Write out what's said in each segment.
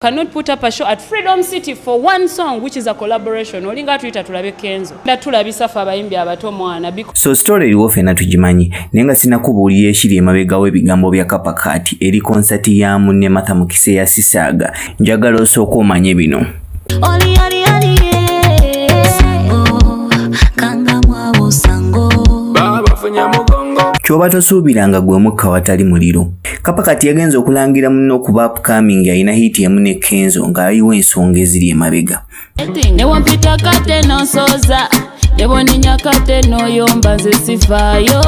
Cannot put up a show at Freedom City for one song which is a collaboration. Olinga tuita tulabe Kenzo. Nda tulabisa fa bayimbi abato mwana. So story iliwo fena tujimanyi. Nenga sinakubuulira ekiri emabega w'ebigambo bya Kapa kati eri concert ya munne Mukisa ya Sisaaga. Njagala osooka omanye bino. Oli kanga mwawo sango. Baba funya mugongo. Kyoba tosuubiranga gwe mukka watali muliro. Kapa kati yagenza okulangira muno okuba upcoming alina hit emu ne Kenzo ng'aliwo ensonga eziri emabega. Ne wampita kate n'onsoza ne boninya kate n'oyomba nze sifaayo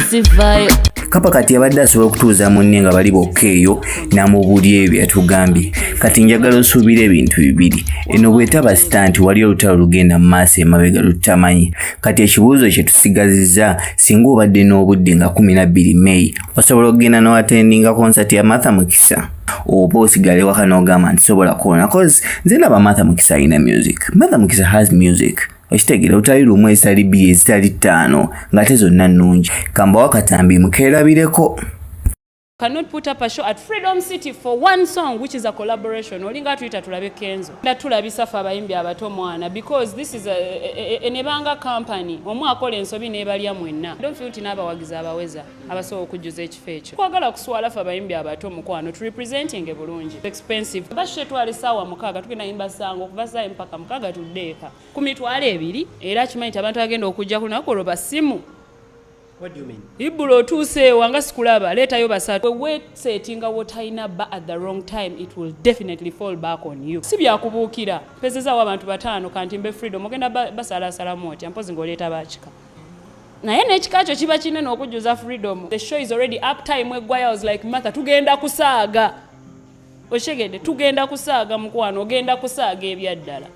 sifaayo. Kapa kati yabadde asobola okutuuza munne nga bali bokka eyo n'amubuulira ebyo byatugambye. Kati njagala osuubira ebintu bibiri. Eno bwetaba stunt wali olutalo lugenda mu maaso emabega lutamanyi. Kati ekibuuzo kye tusigazizza singa obadde n'obudde nga 12 May osobola okugenda n'oattendinga concert ya Mukisa. Oba osigale waka n'ogamba nti sobola kuwona cause nze ndaba Mukisa alina music. Mukisa has music. Okitegera utali lumu ezitali 2 ezitali 5 ng'ate zonna nnungi. Kamba wakatambi mukeerabireko. Cannot put up a show at Freedom City for one song which is a collaboration. Olinga tuita tulabe Kenzo. Nda tulabisa fa bayimbi abato mwana because this is a nebanga company. Omu akola ensobi nebalya mwenna. Don't feel tinaba wagiza abaweza abasobola okujjuza ekifo ekyo. Kwagala kuswala fa bayimbi abato mukwano to representing e bulungi. Expensive. Bashe twali sawa mukaga tukina imba sango kuva saa mpaka mukaga tudeka. Ku mitwalo 2 era kimanyi abantu agenda okujja kuno akoloba simu. What do you mean? Ibulo tuse wanga sikulaba leta yo basatu wait settinga wotaina ba at the wrong time it will definitely fall back on you. Sibya kubuukira pezeza wabantu batano kanti mbe Freedom ogenda basala salamoti ampozi ngoleta bachika. Naye n'ekikacho kiba kinene okujjuza Freedom. The show is already up time egwaya was like Martha tugenda kusaaga. Oshegede tugenda kusaaga mukwano ogenda kusaaga ebyaddala.